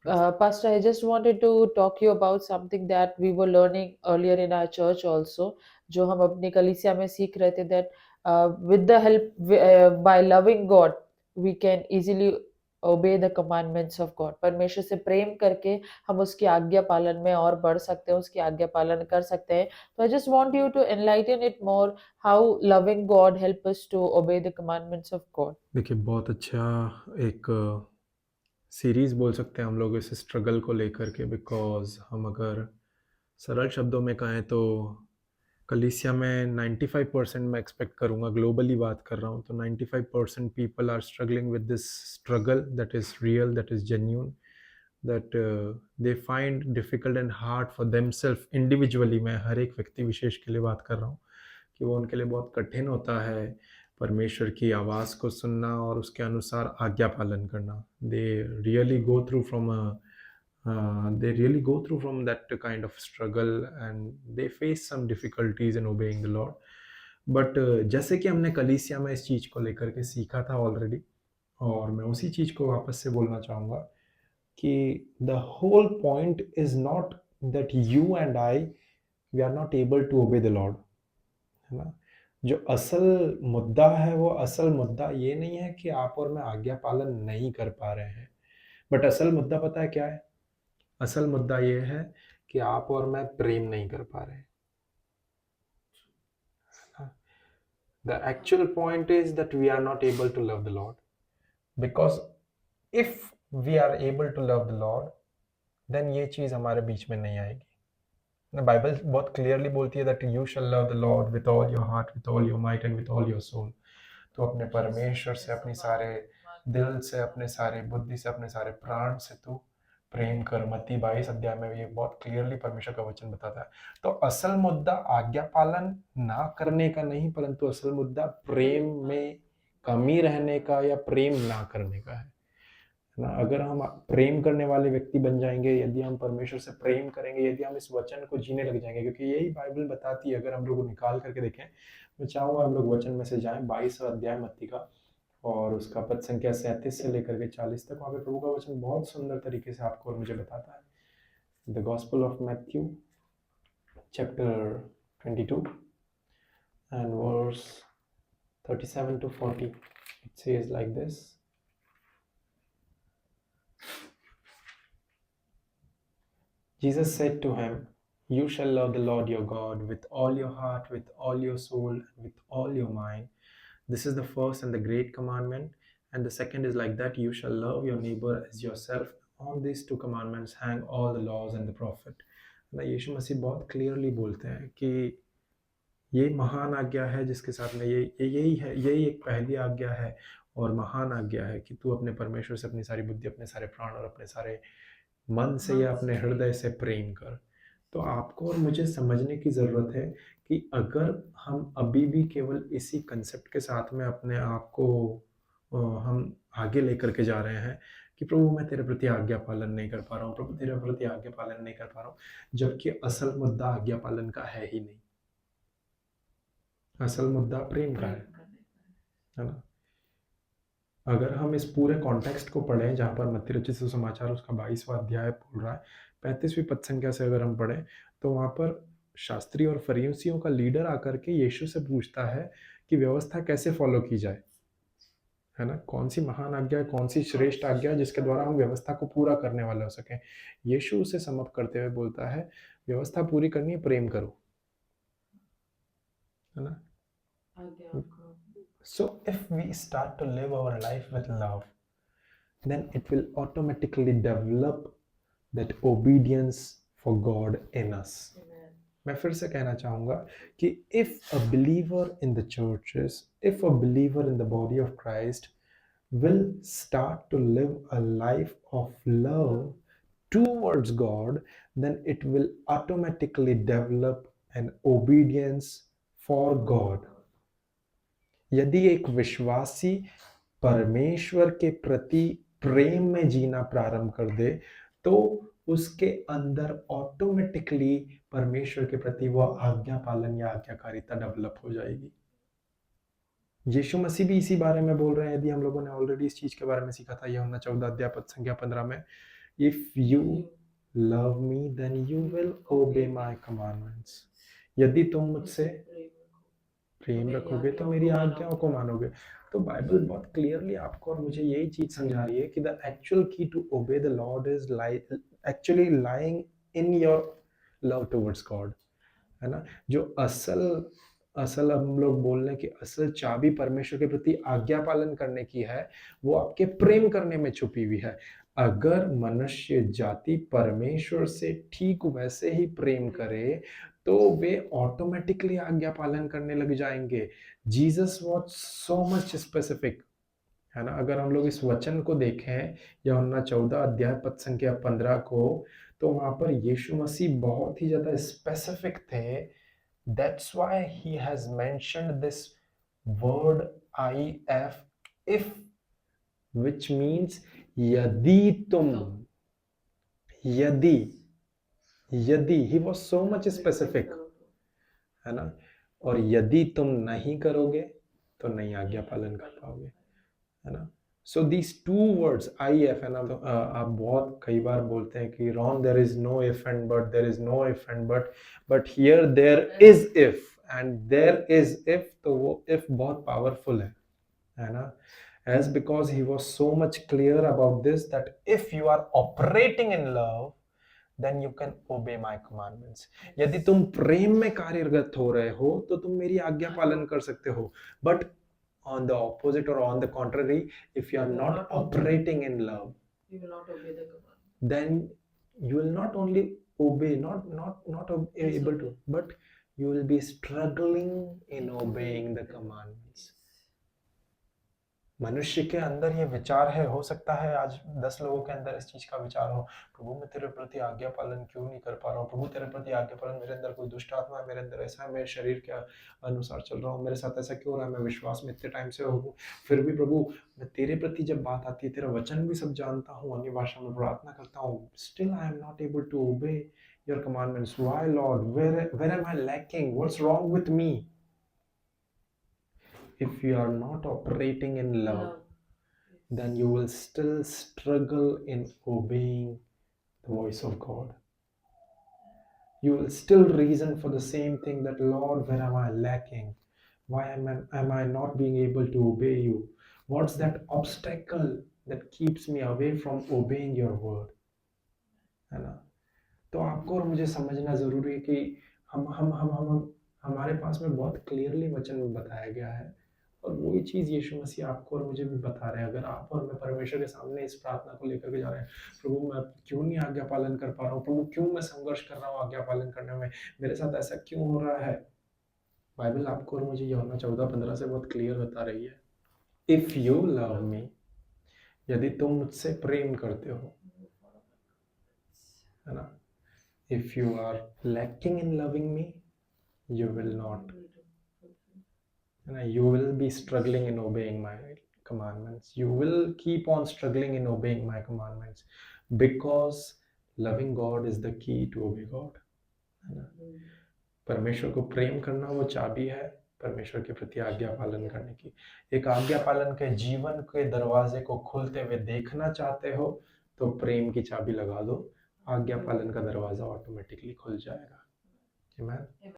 Pastor, I just wanted to talk you about something that we were learning earlier in our church also, जो हम अपनी कलीसिया में सीख रहे थे that with the help by loving God, we can easily obey the commandments of God. परमेश्वर से प्रेम करके हम उसकी आज्ञा पालन में और बढ़ सकते हैं, उसकी आज्ञा पालन कर सकते हैं. So I just want you to enlighten it more how loving God help us to obey the commandments of God. देखिए, बहुत अच्छा एक सीरीज़ बोल सकते हैं हम लोग इस स्ट्रगल को लेकर के, बिकॉज़ हम अगर सरल शब्दों में कहें तो कलीसिया में 95% मैं एक्सपेक्ट करूँगा, ग्लोबली बात कर रहा हूँ, तो 95% people are struggling with this struggle that is real, that is genuine, that they find difficult and hard for themself individually. मैं हर एक व्यक्ति विशेष के लिए बात कर रहा हूँ कि वो उनके लिए बहुत कठिन होता है परमेश्वर की आवाज़ को सुनना और उसके अनुसार आज्ञा पालन करना. They really go through from they really go through from that kind of struggle and they face some difficulties in obeying the Lord. But जैसे कि हमने कलीसिया में इस चीज़ को लेकर के सीखा था ऑलरेडी, और मैं उसी चीज़ को वापस से बोलना चाहूँगा कि the whole point is not that you and I we are not able to obey the lord, है ना? जो असल मुद्दा है, वो असल मुद्दा ये नहीं है कि आप और मैं आज्ञा पालन नहीं कर पा रहे हैं, बट असल मुद्दा पता है क्या है? असल मुद्दा ये है कि आप और मैं प्रेम नहीं कर पा रहे. The actual point is that we are not able to love the Lord, because if we are able to love the Lord, then ये चीज़ हमारे बीच में नहीं आएगी. बाइबल बहुत क्लियरली बोलती है that you shall love the Lord with all your heart, with all your might and with all your soul. तो अपने परमेश्वर से, अपनी सारे दिल से, अपने सारे बुद्धि से, अपने सारे प्राण से तू प्रेम कर. मत्ती 22 अध्याय में ये बहुत क्लियरली परमेश्वर का वचन बताता है. तो असल मुद्दा आज्ञा पालन ना करने का नहीं, परंतु असल मुद्दा प्रेम में कमी रहने का या प्रेम ना करने का है ना. अगर हम प्रेम करने वाले व्यक्ति बन जाएंगे, यदि हम परमेश्वर से प्रेम करेंगे, यदि हम इस वचन को जीने लग जाएंगे, क्योंकि यही बाइबल बताती है. अगर हम लोग निकाल करके देखें, मैं चाहूँगा हम लोग वचन में से जाएं 22 अध्याय मत्ती का, और उसका पद संख्या 37 से लेकर के 40 तक. वहाँ पे प्रभु का वचन बहुत सुंदर तरीके से आपको और मुझे बताता है. The gospel of Matthew chapter 22 and verse 37 to 40. It says like this. Jesus said to him, "You shall love the Lord your God with all your heart, with all your soul, and with all your mind. This is the first and the great commandment. And the second is like that, you shall love your neighbor as yourself. On these two commandments hang all the laws and the prophet." ना यीशु मसीह बहुत clearly बोलते हैं कि ये महान आज्ञा है जिसके साथ में यही है, यही एक पहली आज्ञा है और महान आज्ञा है कि तू अपने परमेश्वर से अपनी सारी बुद्धि, अपने सारे प्राण और अपने सारे मन से या अपने हृदय से प्रेम कर. तो आपको और मुझे समझने की ज़रूरत है कि अगर हम अभी भी केवल इसी कंसेप्ट के साथ में अपने आप को हम आगे लेकर के जा रहे हैं कि प्रभु मैं तेरे प्रति आज्ञा पालन नहीं कर पा रहा हूँ, प्रभु तेरे प्रति आज्ञा पालन नहीं कर पा रहा हूँ, जबकि असल मुद्दा आज्ञा पालन का है ही नहीं. असल मुद्दा प्रेम का है ना. अगर हम इस पूरे कॉन्टेक्स्ट को पढ़ें जहाँ पर मत्ती रचित सुसमाचार उसका 22वां अध्याय बोल रहा है, 35वीं पद संख्या से अगर हम पढ़ें तो वहाँ पर शास्त्री और फरीसियों का लीडर आकर के यीशु से पूछता है कि व्यवस्था कैसे फॉलो की जाए, है ना. कौन सी महान आज्ञा है, कौन सी श्रेष्ठ आज्ञा है जिसके द्वारा हम व्यवस्था को पूरा करने वाले हो सकें. यीशु उसे समअप करते हुए बोलता है, व्यवस्था पूरी करनी है, प्रेम करो, है ना. So if we start to live our life with love, then it will automatically develop that obedience for God in us. मैं फिर से कहना चाहूँगा कि if a believer in the churches, if a believer in the body of Christ will start to live a life of love towards God, then it will automatically develop an obedience for God. यदि एक विश्वासी परमेश्वर के प्रति प्रेम में जीना प्रारंभ कर दे तो उसके अंदर ऑटोमेटिकली परमेश्वर के प्रति वह आज्ञा पालन या आज्ञाकारिता डेवलप हो जाएगी. यीशु मसीह भी इसी बारे में बोल रहे हैं. यदि हम लोगों ने ऑलरेडी इस चीज के बारे में सीखा था यूहन्ना 14 अध्याय पद संख्या 15 में If you love me, then you will obey my commandments. यदि तुम मुझसे प्रेम रखोगे तो मेरी आज्ञाओं को मानोगे। तो बाइबल बहुत क्लियरली आपको और मुझे यही चीज समझा रही है कि the actual key to obey the lord is actually lying in your love towards God, है ना। जो असल असल हम लोग बोल रहे हैं कि असल चाबी परमेश्वर के प्रति आज्ञा पालन करने की है, वो आपके प्रेम करने में छुपी हुई है। अगर मनुष्य जाति परमेश्वर से ठीक वैसे ही प्रेम करे तो वे ऑटोमेटिकली आज्ञा पालन करने लग जाएंगे। Jesus was so much specific, है ना। अगर हम लोग इस वचन को देखें, यूहन्ना 14 अध्याय पद संख्या 15 को, तो वहां पर यीशु मसीह बहुत ही ज्यादा स्पेसिफिक थे। That's why he has mentioned this word if, which means यदि तुम, यदि यदि he was so much specific, है ना। और यदि तुम नहीं करोगे तो नहीं आज्ञा पालन कर पाओगे, है ना। So these two words I F, है ना। आप बहुत कई बार बोलते हैं कि wrong there is no if and but, there is no if and but here there is if and there is if. तो वो इफ बहुत पावरफुल है ना। as because he was so much clear about this, that if you are operating in love then you can obey my commandments. यदि तुम प्रेम में कार्यरत हो रहे हो तो तुम मेरी आज्ञा पालन कर सकते हो। But on the opposite or on the contrary, if you are not operating in love, you will not obey the command. then you will not only obey, not able to, but you will be struggling in obeying the commandments. मनुष्य के अंदर ये विचार है, हो सकता है आज 10 लोगों के अंदर इस चीज का विचार हो, प्रभु मैं तेरे प्रति आज्ञा पालन क्यों नहीं कर पा रहा हूँ, प्रभु तेरे प्रति आज्ञा पालन, मेरे अंदर कोई दुष्ट आत्मा है, मेरे अंदर ऐसा है, मेरे शरीर के अनुसार चल रहा हूँ, मेरे साथ ऐसा क्यों हो रहा है, मैं विश्वास में इतने टाइम से हूँ, फिर भी प्रभु मैं तेरे प्रति जब बात आती है, तेरा वचन भी सब जानता हूँ, अन्य भाषा में प्रार्थना करता हूँ, still I am not able to obey your commandments. Why lord, where am I lacking, what's wrong with me? If you are not operating in love, then you will still struggle in obeying the voice of God. You will still reason for the same thing, that Lord, where am I lacking? Why am I not being able to obey you? What's that obstacle that keeps me away from obeying your word? है ना। तो आपको और मुझे समझना जरूरी है कि हम हमारे पास में बहुत क्लियरली वचन में बताया गया है, और वही चीज यीशु मसीह आपको और मुझे भी बता रहे हैं। अगर आप और मैं परमेश्वर के सामने इस प्रार्थना को लेकर के जा रहे हैं, प्रभु मैं क्यों नहीं आज्ञा पालन कर पा रहा हूँ, प्रभु क्यों मैं संघर्ष कर रहा हूँ आज्ञा पालन करने में, मेरे साथ ऐसा क्यों हो रहा है, बाइबल आपको और मुझे यूहन्ना 14:15 से बहुत क्लियर बता रही है। इफ यू लव मी, यदि तुम मुझसे प्रेम करते हो, है ना। If you are lacking in loving me, you will not, you will be struggling in obeying my commandments. You will keep on struggling in obeying my commandments, because loving God is the key to obey God, है ना। परमेश्वर को प्रेम करना वो चाबी है परमेश्वर के प्रति आज्ञा पालन करने की। एक आज्ञा पालन के जीवन के दरवाजे को खुलते हुए देखना चाहते हो तो प्रेम की चाबी लगा दो, आज्ञा पालन का दरवाजा ऑटोमेटिकली खुल जाएगा। Amen.